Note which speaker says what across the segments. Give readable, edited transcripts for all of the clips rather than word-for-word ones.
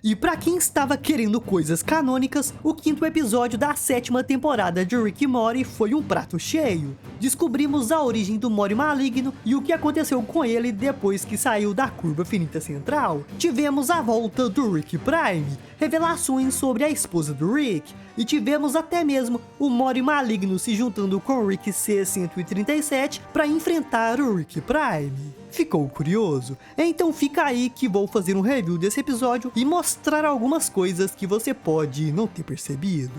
Speaker 1: E pra quem estava querendo coisas canônicas, o 5º episódio da 7ª temporada de Rick e Morty foi um prato cheio. Descobrimos a origem do Morty maligno e o que aconteceu com ele depois que saiu da curva finita central. Tivemos a volta do Rick Prime, revelações sobre a esposa do Rick, e tivemos até mesmo o Morty maligno se juntando com o Rick C-137 para enfrentar o Rick Prime. Ficou curioso? Então fica aí que vou fazer um review desse episódio e mostrar algumas coisas que você pode não ter percebido.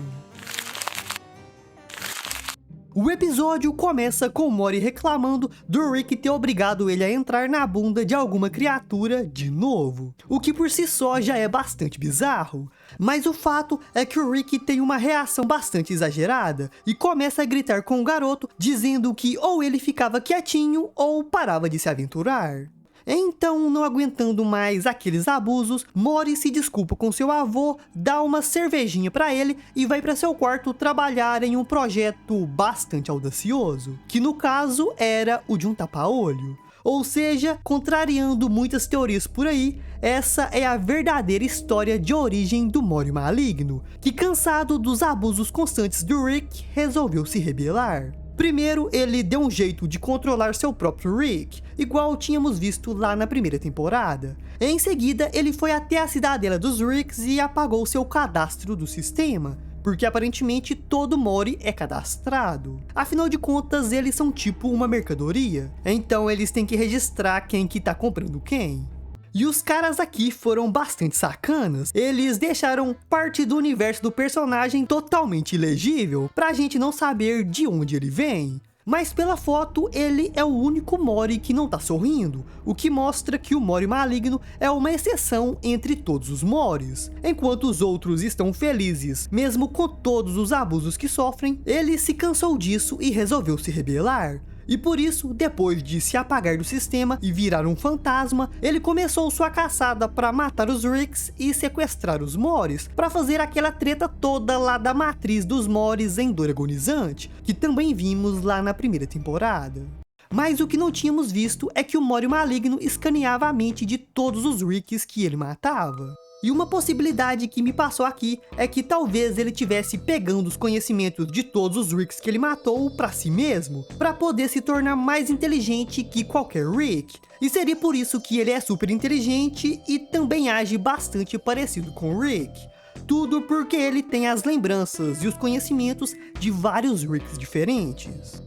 Speaker 1: O episódio começa com o Morty reclamando do Rick ter obrigado ele a entrar na bunda de alguma criatura de novo, o que por si só já é bastante bizarro. Mas o fato é que o Rick tem uma reação bastante exagerada e começa a gritar com o garoto, dizendo que ou ele ficava quietinho ou parava de se aventurar. Então, não aguentando mais aqueles abusos, Morty se desculpa com seu avô, dá uma cervejinha pra ele e vai para seu quarto trabalhar em um projeto bastante audacioso, que no caso era o de um tapa-olho. Ou seja, contrariando muitas teorias por aí, essa é a verdadeira história de origem do Morty maligno, que cansado dos abusos constantes do Rick, resolveu se rebelar. Primeiro, ele deu um jeito de controlar seu próprio Rick, igual tínhamos visto lá na primeira temporada. Em seguida, ele foi até a cidadela dos Ricks e apagou seu cadastro do sistema, porque aparentemente todo Morty é cadastrado. Afinal de contas, eles são tipo uma mercadoria, então eles têm que registrar quem que tá comprando quem. E os caras aqui foram bastante sacanas, eles deixaram parte do universo do personagem totalmente ilegível, pra gente não saber de onde ele vem. Mas pela foto, ele é o único Morty que não tá sorrindo, o que mostra que o Morty maligno é uma exceção entre todos os Mortys. Enquanto os outros estão felizes, mesmo com todos os abusos que sofrem, ele se cansou disso e resolveu se rebelar. E por isso, depois de se apagar do sistema e virar um fantasma, ele começou sua caçada para matar os Ricks e sequestrar os Mortys, para fazer aquela treta toda lá da matriz dos Mortys em dor agonizante, que também vimos lá na primeira temporada. Mas o que não tínhamos visto é que o Morty maligno escaneava a mente de todos os Ricks que ele matava. E uma possibilidade que me passou aqui é que talvez ele tivesse pegando os conhecimentos de todos os Ricks que ele matou para si mesmo, para poder se tornar mais inteligente que qualquer Rick. E seria por isso que ele é super inteligente e também age bastante parecido com o Rick. Tudo porque ele tem as lembranças e os conhecimentos de vários Ricks diferentes.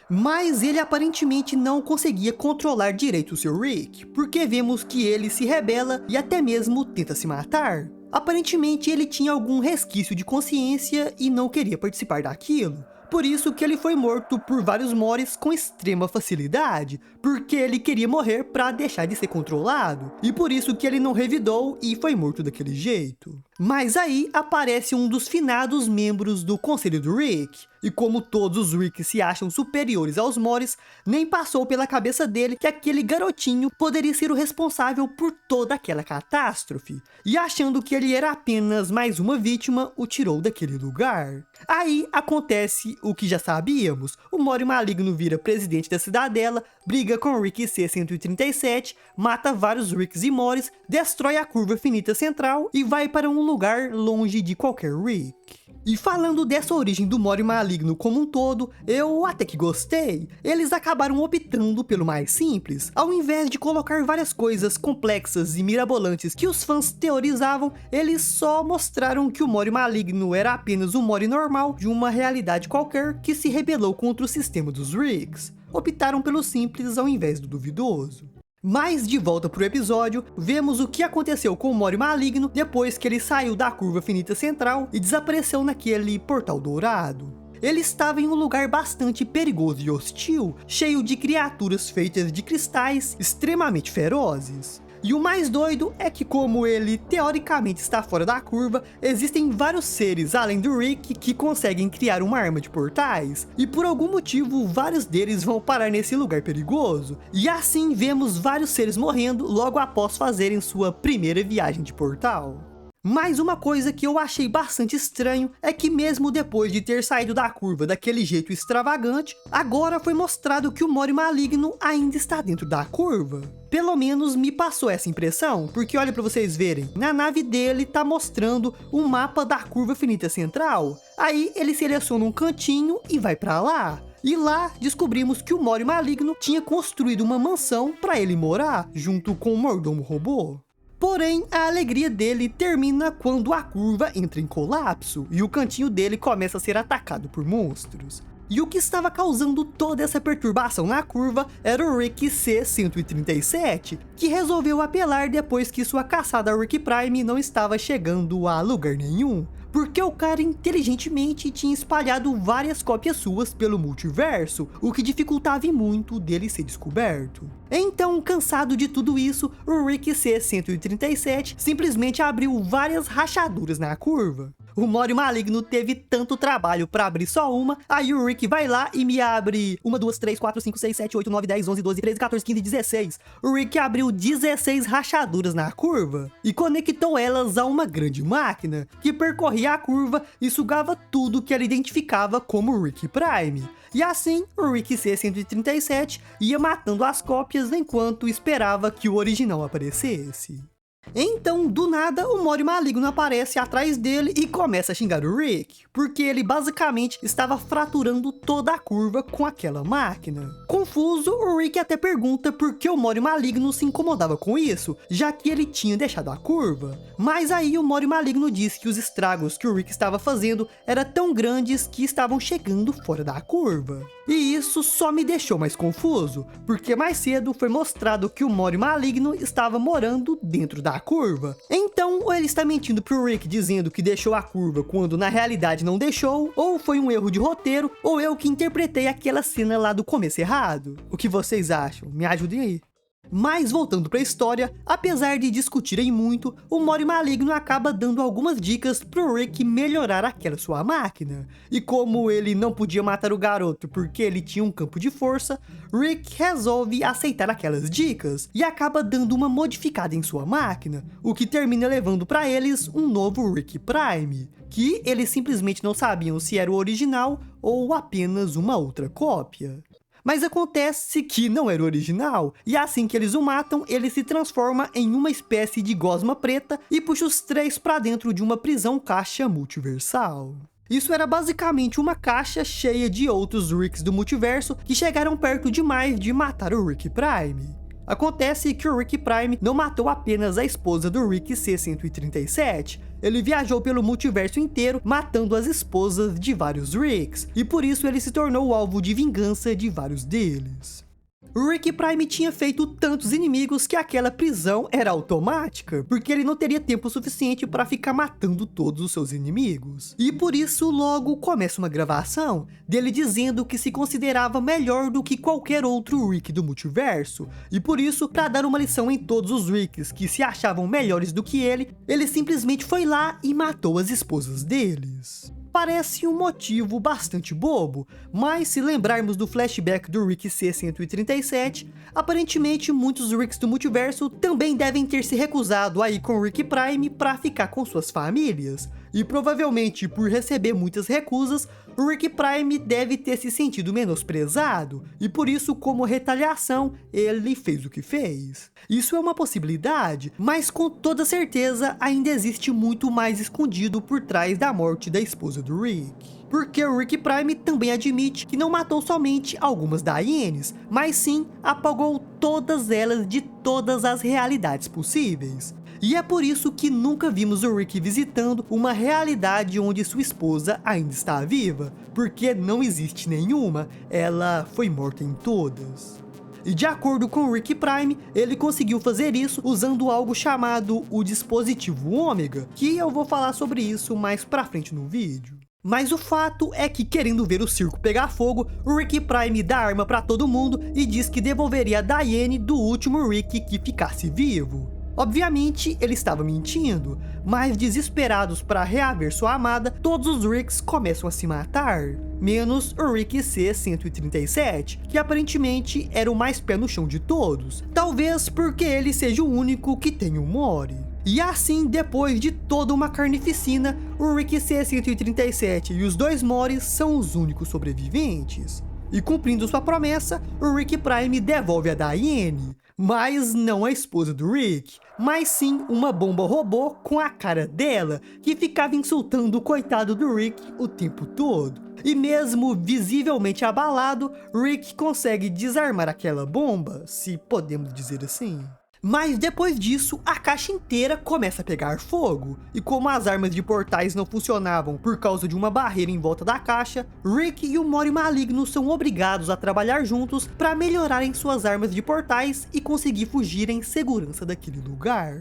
Speaker 1: Mas ele aparentemente não conseguia controlar direito o seu Rick, porque vemos que ele se rebela e até mesmo tenta se matar. Aparentemente ele tinha algum resquício de consciência e não queria participar daquilo. Por isso que ele foi morto por vários Mortys com extrema facilidade, porque ele queria morrer para deixar de ser controlado, e por isso que ele não revidou e foi morto daquele jeito. Mas aí aparece um dos finados membros do conselho do Rick, e como todos os Ricks se acham superiores aos Mortys, nem passou pela cabeça dele que aquele garotinho poderia ser o responsável por toda aquela catástrofe, e achando que ele era apenas mais uma vítima, o tirou daquele lugar. Aí acontece o que já sabíamos, o Morty maligno vira presidente da cidadela, briga com o Rick C-137, mata vários Ricks e Mortys, destrói a curva finita central e vai para um lugar longe de qualquer Rick. E falando dessa origem do Morty maligno como um todo, eu até que gostei. Eles acabaram optando pelo mais simples. Ao invés de colocar várias coisas complexas e mirabolantes que os fãs teorizavam, eles só mostraram que o Morty maligno era apenas um Morty normal de uma realidade qualquer que se rebelou contra o sistema dos Ricks. Optaram pelo simples ao invés do duvidoso. Mas de volta pro episódio, vemos o que aconteceu com o Morty maligno depois que ele saiu da curva finita central e desapareceu naquele portal dourado. Ele estava em um lugar bastante perigoso e hostil, cheio de criaturas feitas de cristais extremamente ferozes. E o mais doido é que, como ele teoricamente está fora da curva, existem vários seres além do Rick que conseguem criar uma arma de portais, e por algum motivo vários deles vão parar nesse lugar perigoso, e assim vemos vários seres morrendo logo após fazerem sua primeira viagem de portal. Mas uma coisa que eu achei bastante estranho é que mesmo depois de ter saído da curva daquele jeito extravagante, agora foi mostrado que o Mori maligno ainda está dentro da curva. Pelo menos me passou essa impressão, porque olha para vocês verem, na nave dele tá mostrando um mapa da curva finita central. Aí ele seleciona um cantinho e vai para lá. E lá descobrimos que o Mori maligno tinha construído uma mansão para ele morar, junto com o mordomo robô. Porém, a alegria dele termina quando a curva entra em colapso e o cantinho dele começa a ser atacado por monstros. E o que estava causando toda essa perturbação na curva era o Rick C-137, que resolveu apelar depois que sua caçada Rick Prime não estava chegando a lugar nenhum, porque o cara inteligentemente tinha espalhado várias cópias suas pelo multiverso, o que dificultava muito dele ser descoberto. Então, cansado de tudo isso, o Rick C-137 simplesmente abriu várias rachaduras na curva. O Mori maligno teve tanto trabalho pra abrir só uma, aí o Rick vai lá e me abre 1, 2, 3, 4, 5, 6, 7, 8, 9, 10, 11, 12, 13, 14, 15, 16. O Rick abriu 16 rachaduras na curva e conectou elas a uma grande máquina que percorria a curva e sugava tudo que ela identificava como Rick Prime. E assim, o Rick C-137 ia matando as cópias enquanto esperava que o original aparecesse. Então, do nada, o Mori maligno aparece atrás dele e começa a xingar o Rick, porque ele basicamente estava fraturando toda a curva com aquela máquina. Confuso, o Rick até pergunta por que o Mori maligno se incomodava com isso, já que ele tinha deixado a curva. Mas aí o Mori maligno disse que os estragos que o Rick estava fazendo eram tão grandes que estavam chegando fora da curva. E isso só me deixou mais confuso, porque mais cedo foi mostrado que o Mori maligno estava morando dentro da curva. Então, ou ele está mentindo pro Rick dizendo que deixou a curva quando na realidade não deixou, ou foi um erro de roteiro, ou eu que interpretei aquela cena lá do começo errado. O que vocês acham? Me ajudem aí. Mas voltando para a história, apesar de discutirem muito, o Mori maligno acaba dando algumas dicas pro Rick melhorar aquela sua máquina. E como ele não podia matar o garoto porque ele tinha um campo de força, Rick resolve aceitar aquelas dicas e acaba dando uma modificada em sua máquina, o que termina levando para eles um novo Rick Prime, que eles simplesmente não sabiam se era o original ou apenas uma outra cópia. Mas acontece que não era o original, e assim que eles o matam, ele se transforma em uma espécie de gosma preta e puxa os três para dentro de uma prisão caixa multiversal. Isso era basicamente uma caixa cheia de outros Ricks do multiverso que chegaram perto demais de matar o Rick Prime. Acontece que o Rick Prime não matou apenas a esposa do Rick C-137, ele viajou pelo multiverso inteiro matando as esposas de vários Ricks, e por isso ele se tornou o alvo de vingança de vários deles. O Rick Prime tinha feito tantos inimigos que aquela prisão era automática, porque ele não teria tempo suficiente para ficar matando todos os seus inimigos. E por isso logo começa uma gravação dele dizendo que se considerava melhor do que qualquer outro Rick do multiverso, e por isso, para dar uma lição em todos os Ricks que se achavam melhores do que ele simplesmente foi lá e matou as esposas deles. Parece um motivo bastante bobo, mas se lembrarmos do flashback do Rick C-137, aparentemente muitos Ricks do multiverso também devem ter se recusado a ir com o Rick Prime para ficar com suas famílias, e provavelmente por receber muitas recusas, o Rick Prime deve ter se sentido menosprezado, e por isso, como retaliação, ele fez o que fez. Isso é uma possibilidade, mas com toda certeza ainda existe muito mais escondido por trás da morte da esposa do Rick. Porque o Rick Prime também admite que não matou somente algumas Dianes, mas sim apagou todas elas de todas as realidades possíveis. E é por isso que nunca vimos o Rick visitando uma realidade onde sua esposa ainda está viva, porque não existe nenhuma, ela foi morta em todas. E de acordo com o Rick Prime, ele conseguiu fazer isso usando algo chamado o dispositivo Ômega, que eu vou falar sobre isso mais pra frente no vídeo. Mas o fato é que, querendo ver o circo pegar fogo, o Rick Prime dá arma pra todo mundo e diz que devolveria a Diane do último Rick que ficasse vivo. Obviamente, ele estava mentindo, mas desesperados para reaver sua amada, todos os Ricks começam a se matar, menos o Rick C-137, que aparentemente era o mais pé no chão de todos, talvez porque ele seja o único que tem um Mori. E assim, depois de toda uma carnificina, o Rick C-137 e os dois Morys são os únicos sobreviventes. E cumprindo sua promessa, o Rick Prime devolve a Diane, mas não a esposa do Rick, mas sim uma bomba robô com a cara dela, que ficava insultando o coitado do Rick o tempo todo. E mesmo visivelmente abalado, Rick consegue desarmar aquela bomba, se podemos dizer assim. Mas depois disso, a caixa inteira começa a pegar fogo, e como as armas de portais não funcionavam por causa de uma barreira em volta da caixa, Rick e o Mori Maligno são obrigados a trabalhar juntos para melhorarem suas armas de portais e conseguir fugir em segurança daquele lugar.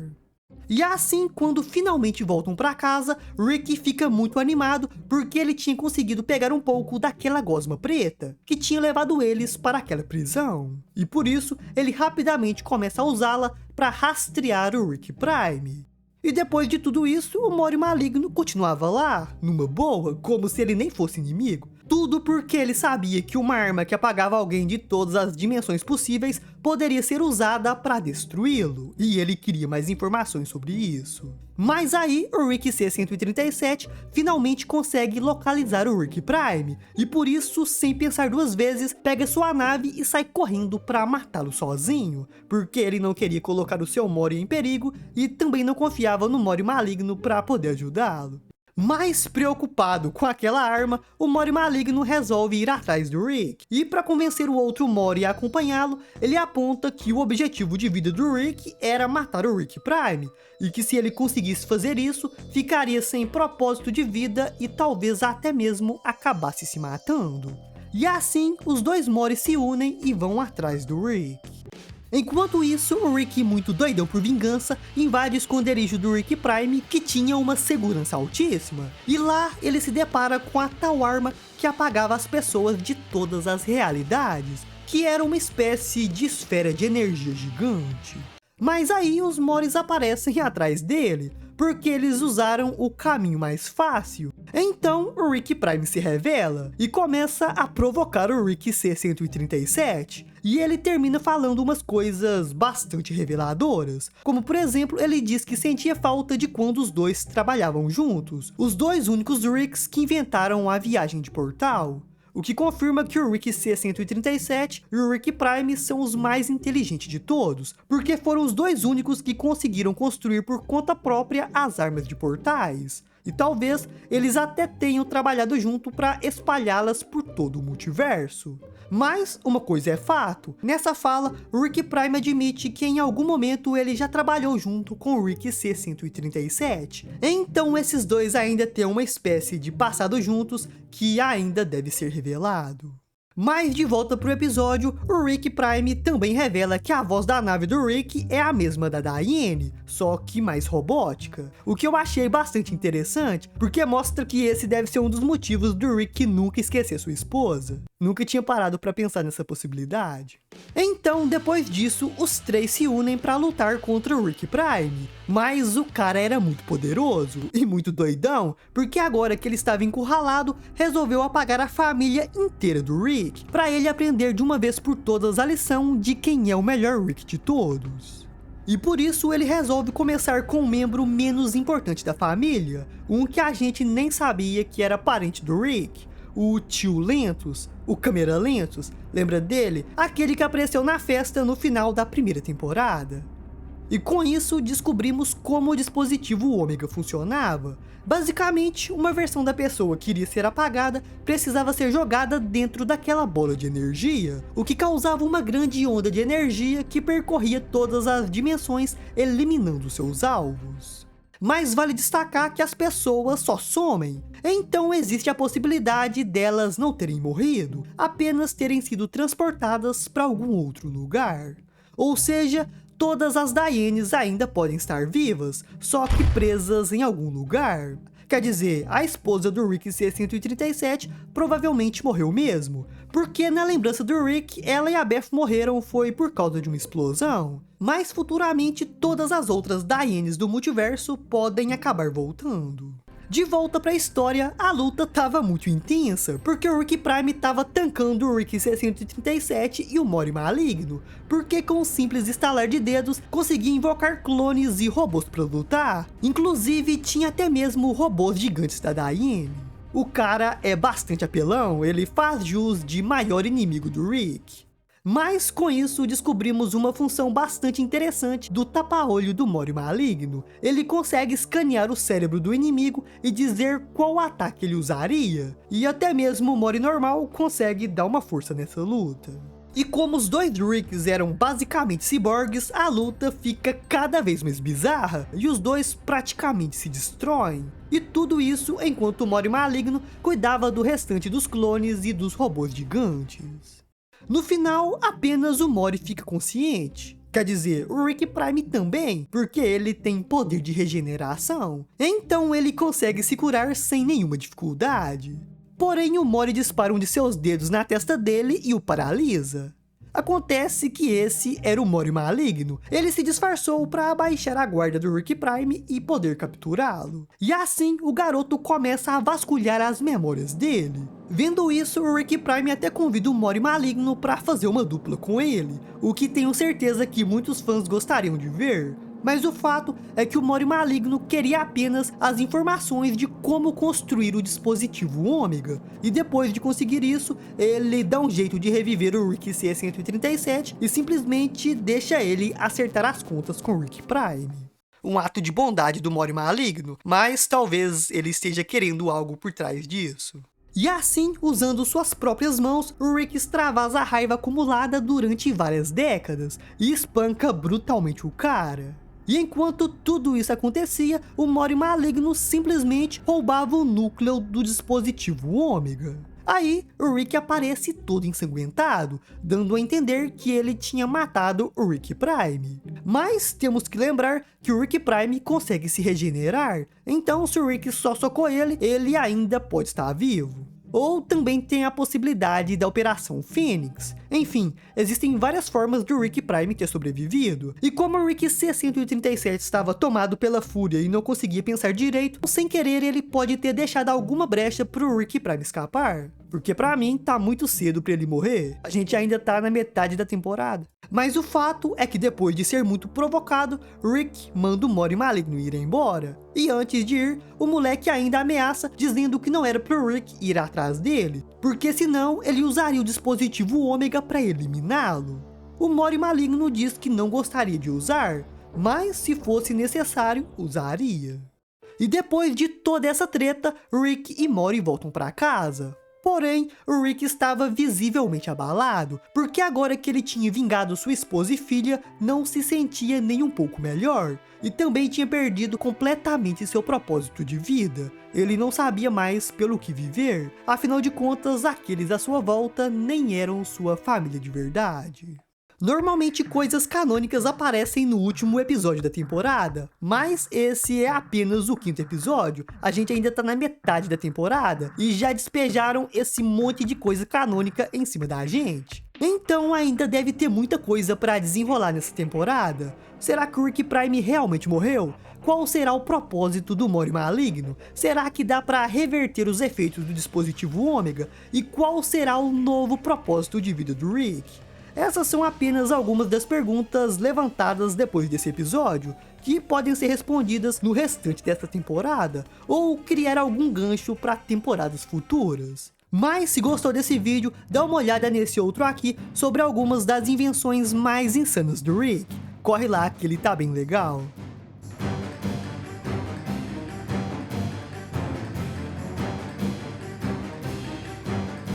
Speaker 1: E assim, quando finalmente voltam para casa, Rick fica muito animado porque ele tinha conseguido pegar um pouco daquela gosma preta que tinha levado eles para aquela prisão. E por isso, ele rapidamente começa a usá-la para rastrear o Rick Prime. E depois de tudo isso, o Mori Maligno continuava lá, numa boa, como se ele nem fosse inimigo. Tudo porque ele sabia que uma arma que apagava alguém de todas as dimensões possíveis poderia ser usada para destruí-lo, e ele queria mais informações sobre isso. Mas aí, o Rick C-137 finalmente consegue localizar o Rick Prime, e por isso, sem pensar duas vezes, pega sua nave e sai correndo para matá-lo sozinho, porque ele não queria colocar o seu Mori em perigo e também não confiava no Mori Maligno para poder ajudá-lo. Mais preocupado com aquela arma, o Mori Maligno resolve ir atrás do Rick. E para convencer o outro Mori a acompanhá-lo, ele aponta que o objetivo de vida do Rick era matar o Rick Prime, e que se ele conseguisse fazer isso, ficaria sem propósito de vida e talvez até mesmo acabasse se matando. E assim, os dois Moris se unem e vão atrás do Rick. Enquanto isso, o Rick, muito doidão por vingança, invade o esconderijo do Rick Prime, que tinha uma segurança altíssima. E lá, ele se depara com a tal arma que apagava as pessoas de todas as realidades, que era uma espécie de esfera de energia gigante. Mas aí, os Moris aparecem atrás dele, porque eles usaram o caminho mais fácil. Então, o Rick Prime se revela e começa a provocar o Rick C-137. E ele termina falando umas coisas bastante reveladoras, como por exemplo, ele diz que sentia falta de quando os dois trabalhavam juntos, os dois únicos Ricks que inventaram a viagem de portal. O que confirma que o Rick C-137 e o Rick Prime são os mais inteligentes de todos, porque foram os dois únicos que conseguiram construir por conta própria as armas de portais. E talvez eles até tenham trabalhado junto para espalhá-las por todo o multiverso. Mas uma coisa é fato, nessa fala o Rick Prime admite que em algum momento ele já trabalhou junto com o Rick C-137. Então esses dois ainda têm uma espécie de passado juntos que ainda deve ser revelado. Mas de volta pro episódio, o Rick Prime também revela que a voz da nave do Rick é a mesma da Diane, só que mais robótica. O que eu achei bastante interessante, porque mostra que esse deve ser um dos motivos do Rick nunca esquecer sua esposa. Nunca tinha parado para pensar nessa possibilidade. Então, depois disso, os três se unem para lutar contra o Rick Prime. Mas o cara era muito poderoso e muito doidão, porque agora que ele estava encurralado, resolveu apagar a família inteira do Rick, para ele aprender de uma vez por todas a lição de quem é o melhor Rick de todos. E por isso ele resolve começar com um membro menos importante da família, um que a gente nem sabia que era parente do Rick, o Tio Lentus, o Câmera Lentus, lembra dele? Aquele que apareceu na festa no final da primeira temporada. E com isso descobrimos como o dispositivo Ômega funcionava. Basicamente, uma versão da pessoa que iria ser apagada precisava ser jogada dentro daquela bola de energia, o que causava uma grande onda de energia que percorria todas as dimensões, eliminando seus alvos. Mas vale destacar que as pessoas só somem, então existe a possibilidade delas não terem morrido, apenas terem sido transportadas para algum outro lugar. Ou seja, todas as Dianes ainda podem estar vivas, só que presas em algum lugar. Quer dizer, a esposa do Rick C-137 provavelmente morreu mesmo, porque na lembrança do Rick, ela e a Beth morreram foi por causa de uma explosão. Mas futuramente todas as outras Dianes do multiverso podem acabar voltando. De volta pra história, a luta tava muito intensa, porque o Rick Prime tava tancando o Rick 637 e o Mori Maligno, porque com um simples estalar de dedos conseguia invocar clones e robôs pra lutar. Inclusive tinha até mesmo robôs gigantes da Diane. O cara é bastante apelão, ele faz jus de maior inimigo do Rick. Mas com isso descobrimos uma função bastante interessante do tapa-olho do Mori Maligno. Ele consegue escanear o cérebro do inimigo e dizer qual ataque ele usaria. E até mesmo o Mori normal consegue dar uma força nessa luta. E como os dois Ricks eram basicamente ciborgues, a luta fica cada vez mais bizarra e os dois praticamente se destroem. E tudo isso enquanto o Mori Maligno cuidava do restante dos clones e dos robôs gigantes. No final, apenas o Mori fica consciente. Quer dizer, o Rick Prime também, porque ele tem poder de regeneração. Então ele consegue se curar sem nenhuma dificuldade. Porém, o Mori dispara um de seus dedos na testa dele e o paralisa. Acontece que esse era o Mori Maligno. Ele se disfarçou para abaixar a guarda do Rick Prime e poder capturá-lo. E assim, o garoto começa a vasculhar as memórias dele. Vendo isso, o Rick Prime até convida o Mori Maligno para fazer uma dupla com ele, o que tenho certeza que muitos fãs gostariam de ver. Mas o fato é que o Mori Maligno queria apenas as informações de como construir o dispositivo Ômega. E depois de conseguir isso, ele dá um jeito de reviver o Rick C-137 e simplesmente deixa ele acertar as contas com o Rick Prime. Um ato de bondade do Mori Maligno, mas talvez ele esteja querendo algo por trás disso. E assim, usando suas próprias mãos, o Rick extravasa a raiva acumulada durante várias décadas e espanca brutalmente o cara. E enquanto tudo isso acontecia, o Mori Maligno simplesmente roubava o núcleo do dispositivo Ômega. Aí, o Rick aparece todo ensanguentado, dando a entender que ele tinha matado o Rick Prime. Mas temos que lembrar que o Rick Prime consegue se regenerar, então se o Rick só socou ele, ele ainda pode estar vivo. Ou também tem a possibilidade da Operação Fênix. Enfim, existem várias formas do Rick Prime ter sobrevivido. E como o Rick C-137 estava tomado pela fúria e não conseguia pensar direito, sem querer ele pode ter deixado alguma brecha pro Rick Prime escapar. Porque pra mim tá muito cedo pra ele morrer. A gente ainda tá na metade da temporada. Mas o fato é que depois de ser muito provocado, Rick manda o Mori Maligno ir embora. E antes de ir, o moleque ainda ameaça, dizendo que não era pro Rick ir atrás dele, porque senão ele usaria o dispositivo Ômega para eliminá-lo. O Mori Maligno diz que não gostaria de usar, mas se fosse necessário, usaria. E depois de toda essa treta, Rick e Mori voltam para casa. Porém, o Rick estava visivelmente abalado, porque agora que ele tinha vingado sua esposa e filha, não se sentia nem um pouco melhor. E também tinha perdido completamente seu propósito de vida. Ele não sabia mais pelo que viver, afinal de contas, aqueles à sua volta nem eram sua família de verdade. Normalmente coisas canônicas aparecem no último episódio da temporada, mas esse é apenas o 5º episódio, a gente ainda tá na metade da temporada e já despejaram esse monte de coisa canônica em cima da gente. Então ainda deve ter muita coisa pra desenrolar nessa temporada. Será que o Rick Prime realmente morreu? Qual será o propósito do Mori Maligno? Será que dá pra reverter os efeitos do dispositivo Ômega? E qual será o novo propósito de vida do Rick? Essas são apenas algumas das perguntas levantadas depois desse episódio, que podem ser respondidas no restante desta temporada, ou criar algum gancho para temporadas futuras. Mas se gostou desse vídeo, dá uma olhada nesse outro aqui sobre algumas das invenções mais insanas do Rick. Corre lá que ele tá bem legal.